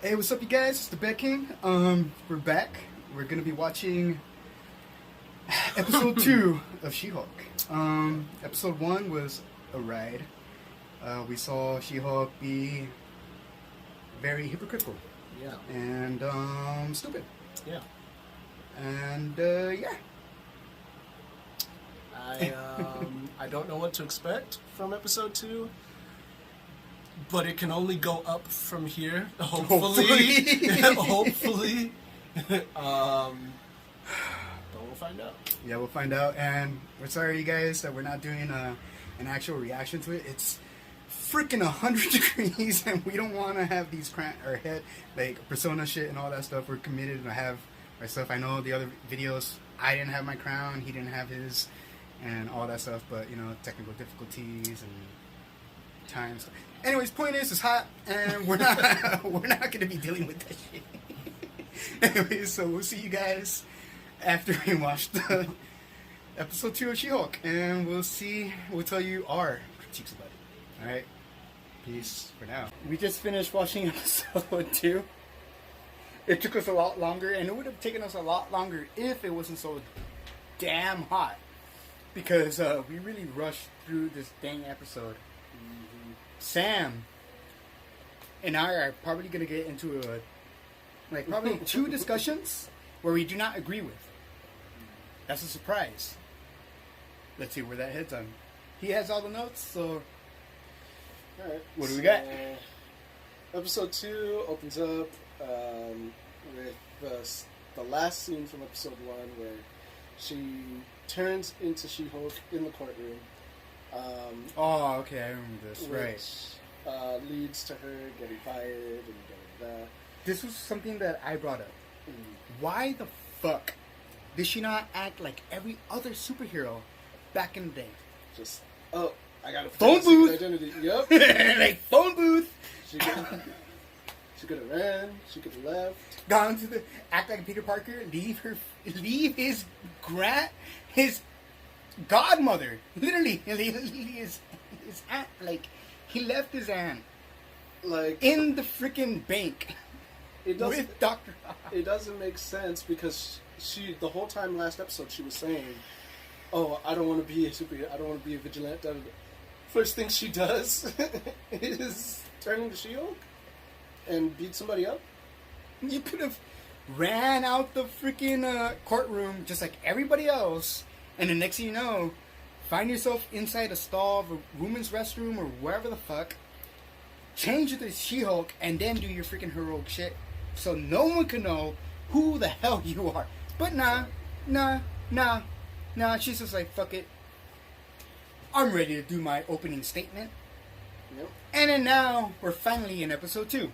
Hey, what's up, you guys? It's the Bet King. We're back. We're gonna be watching episode 2 of She-Hulk. Episode 1 was a ride. We saw She-Hulk be very hypocritical. Yeah. And stupid. Yeah. And yeah. I don't know what to expect from episode 2, but it can only go up from here. Hopefully. Hopefully. But we'll find out. Yeah, we'll find out. And we're sorry, you guys, that we're not doing an actual reaction to it. It's freaking 100 degrees, and we don't want to have these our head, like persona shit and all that stuff. We're committed to have our stuff. I know the other videos, I didn't have my crown, he didn't have his, and all that stuff. But you know, technical difficulties and times. Anyways, point is, it's hot, and we're not we're not gonna be dealing with that shit. Anyways, so we'll see you guys after we watch the episode 2 of She-Hulk, and we'll tell you our critiques about it. Alright? Peace for now. We just finished watching episode 2. It took us a lot longer, and it would have taken us a lot longer if it wasn't so damn hot. Because we really rushed through this dang episode. Sam and I are probably going to get into probably 2 discussions where we do not agree with. That's a surprise. Let's see where that heads on. He has all the notes, so Alright. What do we got? Episode 2 opens up with the last scene from episode 1 where she turns into She-Hulk in the courtroom. oh, okay, I remember this. Which leads to her getting fired and da-da-da. This was something that I brought up. Why the fuck did she not act like every other superhero back in the day? Just, I got a Phone booth identity. Yep. like phone booth. She could have ran. She could have left. Gone to the act like Peter Parker. Leave his godmother. Literally his aunt. Like he left his aunt Like in the freaking bank it doesn't. with Doctor. It doesn't make sense because she the whole time last episode she was saying, "Oh, I don't want to be a superhero. I don't want to be a vigilante." First thing she does is turn into She-Hulk and beat somebody up. You could have ran out the freaking courtroom just like everybody else, and the next thing you know, find yourself inside a stall of a women's restroom or wherever the fuck, change into She-Hulk, and then do your freaking heroic shit so no one can know who the hell you are. But nah, she's just like, fuck it. I'm ready to do my opening statement. Yep. And then now, we're finally in episode 2.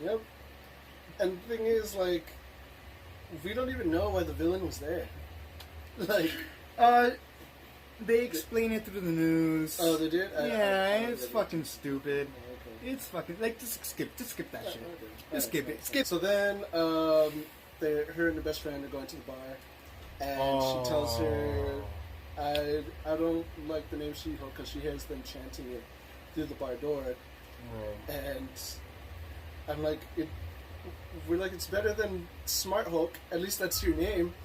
Yep. And the thing is, like, we don't even know why the villain was there. Like, They explain it through the news. oh, they did. It's fucking stupid. Okay. It's fucking like just skip that shit. Okay. Just skip it. Skip. So then, her and her best friend are going to the bar, and she tells her, "I don't like the name She-Hulk because she hears them chanting it through the bar door." And I'm like, we're like, it's better than Smart Hulk. At least that's your name.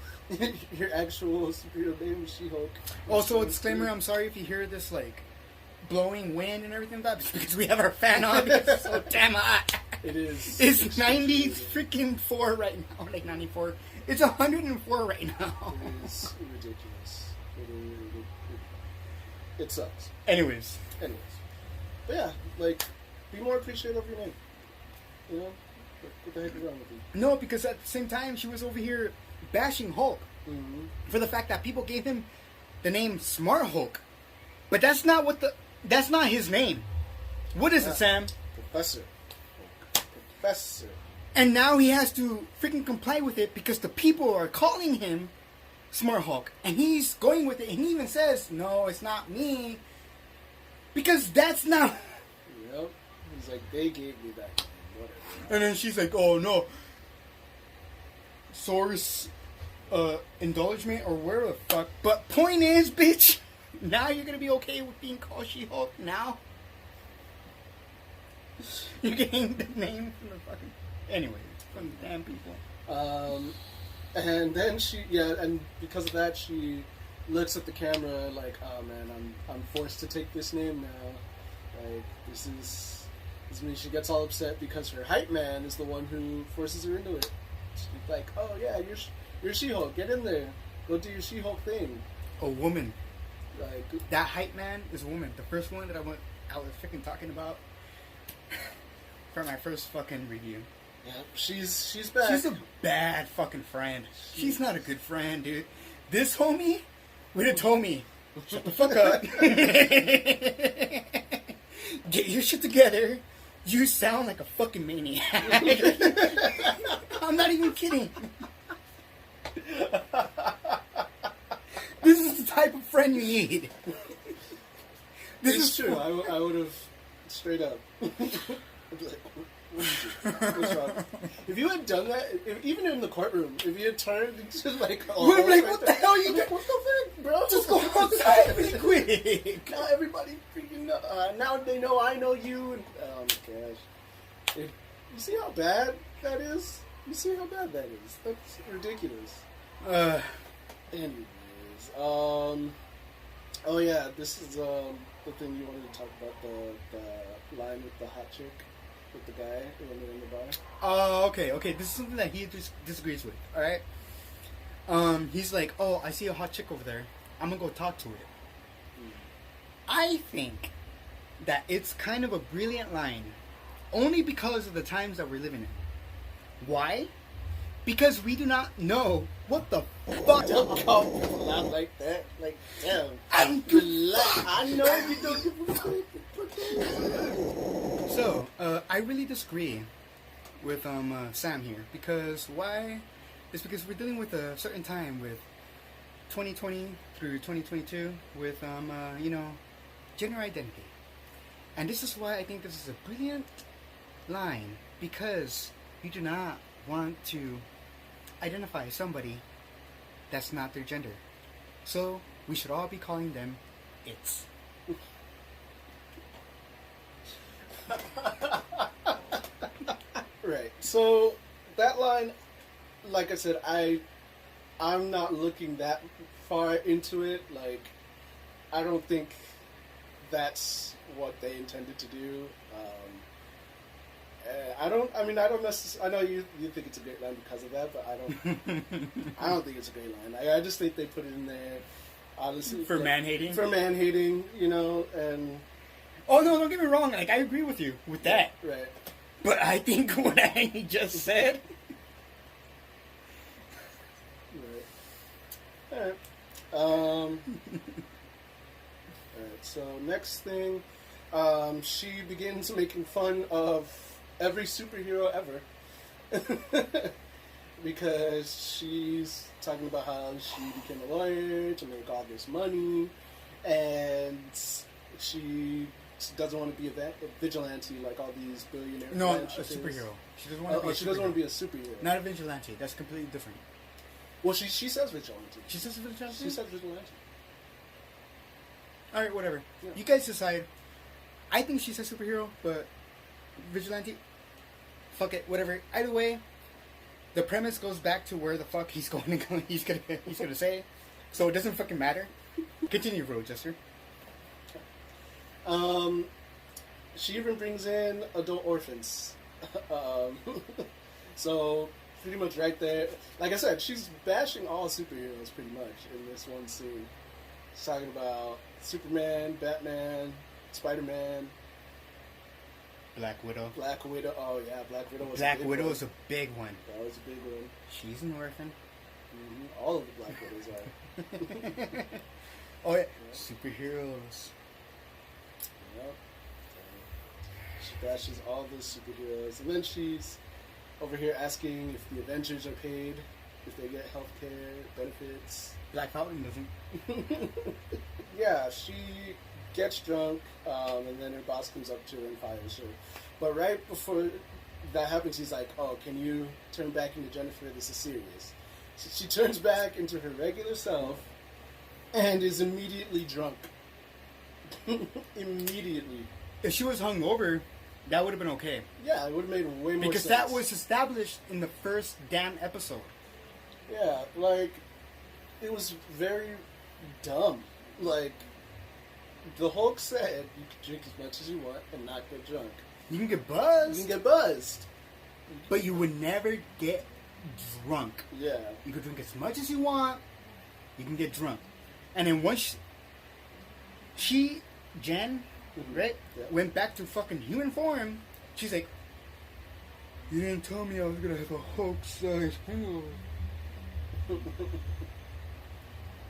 Your actual superhero name is She-Hulk. Also, a disclaimer. I'm sorry if you hear this like blowing wind and everything like that, because we have our fan on because it's so damn hot. It is. It's 90 freaking 4 right now. Like 94. It's 104 right now. It is ridiculous. It sucks. Anyways. But yeah, like, be more appreciative of your name. You know? What the heck is wrong with you? No, because at the same time she was over here bashing Hulk for the fact that people gave him the name Smart Hulk, but that's not his name. What is it, Sam? Professor. And now he has to freaking comply with it because the people are calling him Smart Hulk, and he's going with it. And he even says, "No, it's not me," because that's not. Yep. He's like, they gave me that name. Whatever. And then she's like, "Oh no, source, indulgement or where the fuck." But point is, bitch, now you're gonna be okay with being called She-Hulk now. You're getting the name from the fucking Anyway, from the damn people. And then and because of that, she looks at the camera like, oh man, I'm forced to take this name now. Like, this means she gets all upset because her hype man is the one who forces her into it. She's like, oh yeah, you're She-Hulk, get in there, go do your She-Hulk thing. A woman. Like, that hype man is a woman. The first one that I was freaking talking about for my first fucking review. Yeah, she's back. She's a bad fucking friend. She's not a good friend, dude. This homie would have told me, shut the fuck up. Get your shit together. You sound like a fucking maniac. I'm not even kidding. This is the type of friend you need. This it's is true. I would have straight up. I'd be like, what did you do? What's wrong? If you had done that, even in the courtroom, if you had turned into like, We're like, what the hell are you doing? What the fuck, bro? Just go outside really quick. Now everybody freaking now they know I know you. And, oh my gosh! You see how bad that is? You see how bad that is? That's ridiculous. Anyways, oh yeah, this is the thing you wanted to talk about, the line with the hot chick, with the guy when they're in the bar. Oh, okay. This is something that he disagrees with. All right. He's like, oh, I see a hot chick over there. I'm gonna go talk to it. I think that it's kind of a brilliant line, only because of the times that we're living in. Why? Because we do not know what the fuck. Don't come out like that. Like, damn. I know you don't give a fuck. So, I really disagree with Sam here. Because why? It's because we're dealing with a certain time with 2020 through 2022 with, gender identity. And this is why I think this is a brilliant line. Because you do not want to identify somebody that's not their gender. So we should all be calling them it's. Right. So that line, like I said, I'm not looking that far into it. Like, I don't think that's what they intended to do. I don't necessarily. I know you think it's a great line because of that, but I don't think it's a great line. I just think they put it in there, honestly, For man-hating? For man-hating, and Oh no, don't get me wrong, like I agree with you with that. right. But I think what I just said. Right. Alright. Alright, so next thing, she begins making fun of every superhero ever. Because she's talking about how she became a lawyer to make all this money, and she doesn't want to be a vigilante like all these billionaire No, a philanthropists. superhero. She doesn't want to be a She doesn't want to superhero. be a superhero. Not a vigilante. That's completely different. Well, she says vigilante. She says vigilante? She says vigilante. Alright, whatever. Yeah. You guys decide. I think she says superhero, but vigilante, fuck it, whatever. Either way, the premise goes back to where the fuck he's going to go. He's gonna say, so it doesn't fucking matter. Continue, Rochester. She even brings in adult orphans. So pretty much right there, like I said, she's bashing all superheroes pretty much in this one scene. She's talking about Superman, Batman, Spider-Man, Black Widow. Black Widow. Oh yeah, Black Widow was Black a big Widow one. is a big one. That was a big one. She's an orphan. Mm-hmm. All of the Black Widows are. Oh yeah, superheroes. Yep. She bashes all the superheroes, and then she's over here asking if the Avengers are paid, if they get healthcare benefits. Black Falcon doesn't. Yeah, she gets drunk, and then her boss comes up to her and fires her. But right before that happens, he's like, "Oh, can you turn back into Jennifer? This is serious." So she turns back into her regular self, and is immediately drunk. Immediately. If she was hungover, that would have been okay. Yeah, it would have made way more Because sense. that was established in the first damn episode. Yeah, like, it was very dumb. Like, the Hulk said you can drink as much as you want and not get drunk. You can get You buzzed, can get buzzed. but you would never get drunk. Yeah. You could drink as much as you want. You can get drunk. And then once Jen, Mhm. right, Yeah. went back to fucking human form, she's like, you didn't tell me I was gonna have a Hulk-sized hangover.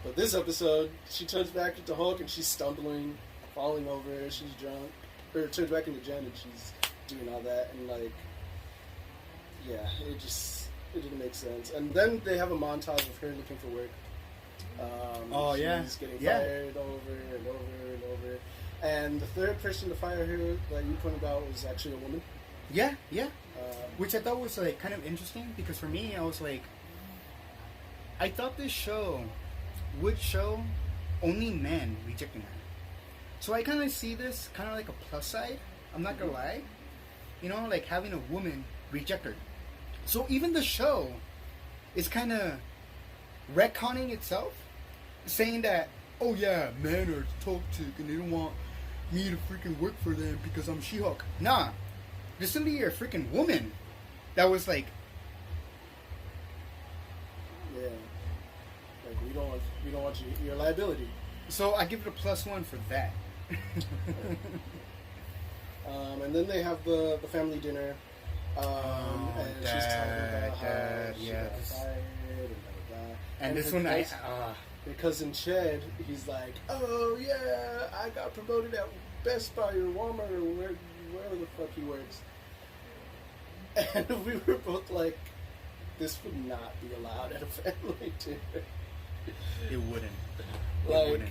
But this episode, she turns back into Hulk and she's stumbling, falling over, she's drunk. Or turns back into Jen and she's doing all that. And, like, yeah, it didn't make sense. And then they have a montage of her looking for work. Oh, yeah. She's getting Yeah. fired over and over and over. And the third person to fire her that you pointed out was actually a woman. Yeah, yeah. Um, Which I thought was like kind of interesting because for me, I was like, I thought this show would show only men rejecting her. So I kind of see this kind of like a plus side. I'm not gonna lie, you know, like having a woman reject her. So even the show is kind of retconning itself, saying that, oh yeah, men are toxic and they don't want me to freaking work for them because I'm She-Hulk. Nah, there's somebody, a freaking woman that was like, yeah. Like, we don't want you, you're a liability. so I give it a +1 for that. And then they have the family dinner. And she's talking about how Dad, she yeah, got this- fired and blah, blah, blah. And this her one, cousin- her cousin Ched, he's like, oh yeah, I got promoted at Best Buy or Walmart or wherever the fuck he works. And we were both like, this would not be allowed at a family dinner. it wouldn't. It Like, wouldn't.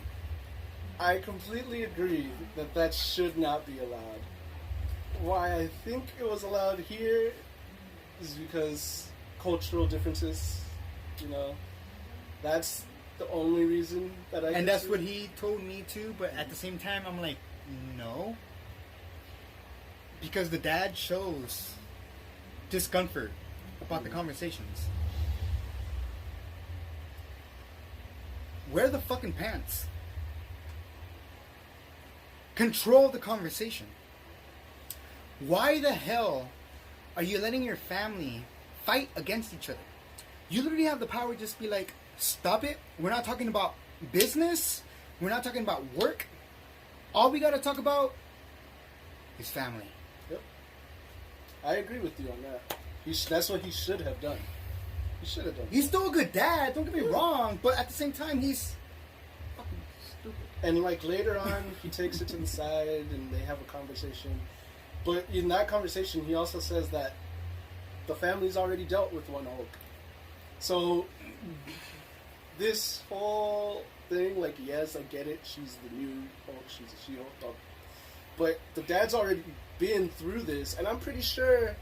I completely agree that should not be allowed. Why I think it was allowed here is because cultural differences, you know. That's the only reason that I And can that's see. what he told me too, but at the same time, I'm like, no. Because the dad shows discomfort about the conversations. Wear the fucking pants. Control the conversation. Why the hell are you letting your family fight against each other? You literally have the power to just be like, stop it. We're not talking about business. We're not talking about work. All we gotta talk about is family. Yep. I agree with you on that. That's what he should have done. He should have done. He's still a good dad, don't get me wrong, but at the same time, he's fucking stupid. And like later on, he takes it to the side and they have a conversation. But in that conversation, he also says that the family's already dealt with one Hulk. So this whole thing, like, yes, I get it. She's the new Hulk. She's a She-Hulk. But the dad's already been through this, and I'm pretty sure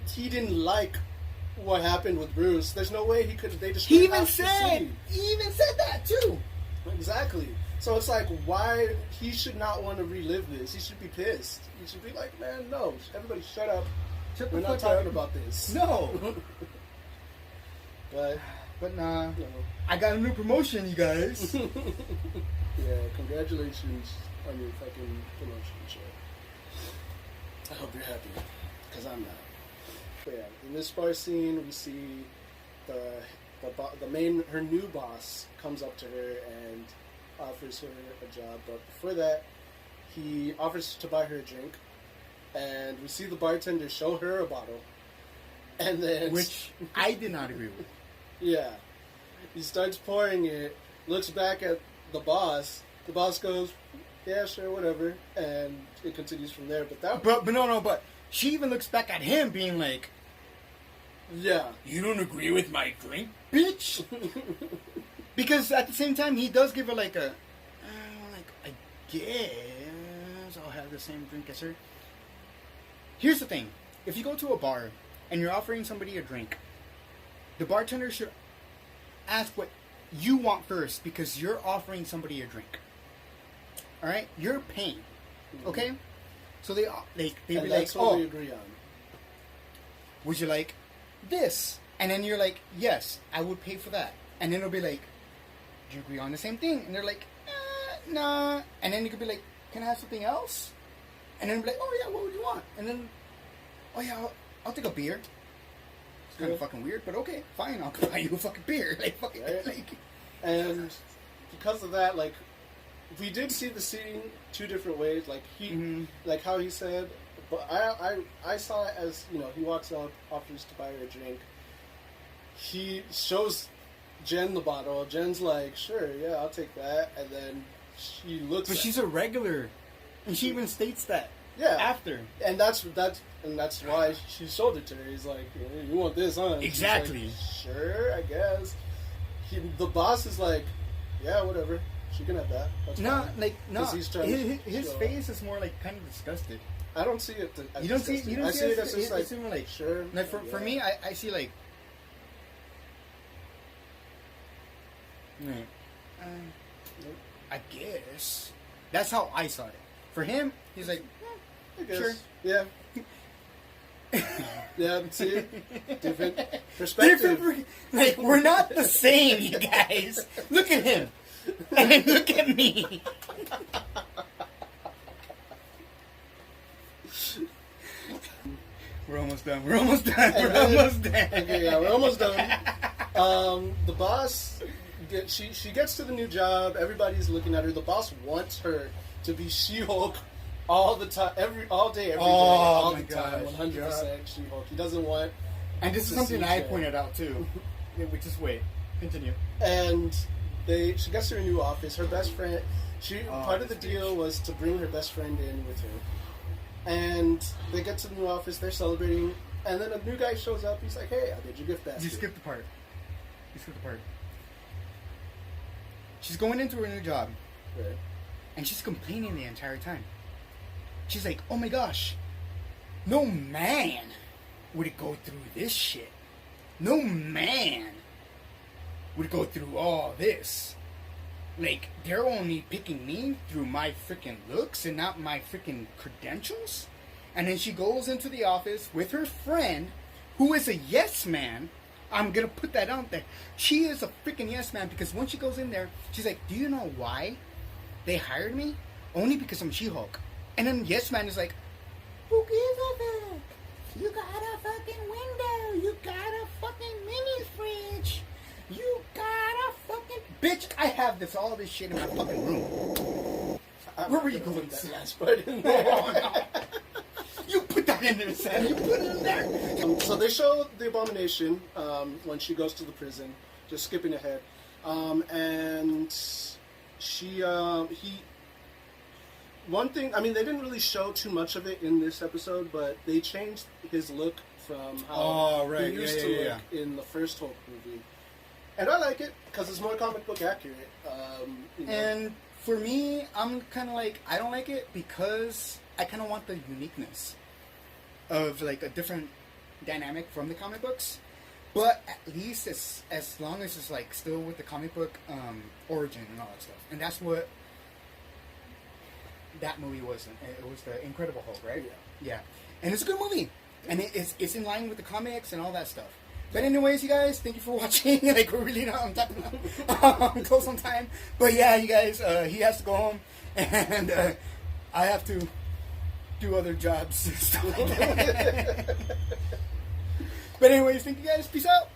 he didn't like what happened with Bruce. There's no way he could. They just He went even out to said, sea. he even said that too. Exactly. So it's like, why he should not want to relive this? He should be pissed. He should be like, man, no, everybody, shut up. Shut the We're not fuck talking up. about this. No. But nah, you know, I got a new promotion, you guys. yeah, congratulations on your fucking promotion, Joe. I hope you're happy, because I'm not. But yeah, in this bar scene, we see her new boss comes up to her and offers her a job. But before that, he offers to buy her a drink, and we see the bartender show her a bottle, and then Which I did not agree with. yeah, he starts pouring it, looks back at the boss. The boss goes, "Yeah, sure, whatever," and it continues from there. But no, but she even looks back at him being like, yeah, you don't agree with my drink, bitch? Because at the same time, he does give her like a, I guess I'll have the same drink as her. Here's the thing. If you go to a bar and you're offering somebody a drink, the bartender should ask what you want first because you're offering somebody a drink. Alright? You're paying. Okay? So they they'd be And like, that's what oh, we agree on. would you like this? And then you're like, yes, I would pay for that. And then it'll be like, do you agree on the same thing? And they're like, nah. And then you could be like, can I have something else? And then be like, oh yeah, what would you want? And then, oh yeah, I'll take a beer. It's kind of fucking weird, but okay, fine, I'll buy you a fucking beer. Like, fucking, Right. like, And because of that, like, we did see the scene two different ways. Like he, like how he said, but I saw it as, you know, he walks up, offers to buy her a drink. He shows Jen the bottle. Jen's like, sure, yeah, I'll take that. And then she looks. but she's a regular, and she even states that yeah, after. and that's why she showed it to her. He's like, you want this, huh? And she's Exactly. like, sure, I guess. The boss is like, yeah, whatever. She can have that. That's No, fine. like no. 'Cause he's trying to His show- face is more like kind of disgusted. I don't see it. As You don't see. disgusting. You don't I see, see it it as just like, it's even like sure. Like for me, I see like. Right. I guess that's how I saw it. For him, he's like, I guess. sure. Yeah. Yeah. See, different perspective. different. Like we're not the same, you guys. Look at him, and then look at me. We're almost done. We're almost done. We're almost done. Okay, yeah, we're almost done. The boss, she gets to the new job. Everybody's looking at her. The boss wants her to be She-Hulk all the time, all day, every day, all my the time, gosh, 100% She-Hulk. He doesn't want. And this is to something see I Jen. pointed out too. Yeah, which is wait, continue. And she gets to her new office. Her best friend. Part of the this deal was to bring her best friend in with her. And they get to the new office. They're celebrating. And then a new guy shows up. He's like, "Hey, I did your gift basket." You skipped the part. You skipped the part. She's going into her new job, Right. and she's complaining the entire time. She's like, "Oh my gosh, no man would go through this shit. No man would go through all this. Like, they're only picking me through my freaking looks and not my freaking credentials." And then she goes into the office with her friend, who is a yes man. I'm gonna put that out there. She is a freaking yes man because when she goes in there, she's like, "Do you know why they hired me? Only because I'm She-Hulk." And then yes man is like, "Who gives a fuck? You got a fucking window. You got a fucking mini fridge. You got a fucking bitch. I have all this shit in my fucking room." Where were you going? That last part in there. Oh, no. You put that in there, Sam. You put it in there. So they show the Abomination when she goes to the prison. Just skipping ahead, and he. One thing, I mean, they didn't really show too much of it in this episode, but they changed his look from how he used to look in the first Hulk movie, and I like it because it's more comic book accurate. You know. And for me, I'm kind of like, I don't like it because I kind of want the uniqueness of like a different dynamic from the comic books. But at least as long as it's like still with the comic book origin and all that stuff. And that's what that movie was. It was the Incredible Hulk, right? Yeah. And it's a good movie. And it's in line with the comics and all that stuff. But anyways, you guys, thank you for watching. Like, we're really not on time now. Close on time. But yeah, you guys, he has to go home. And I have to do other jobs and stuff like that. But anyways, thank you guys. Peace out.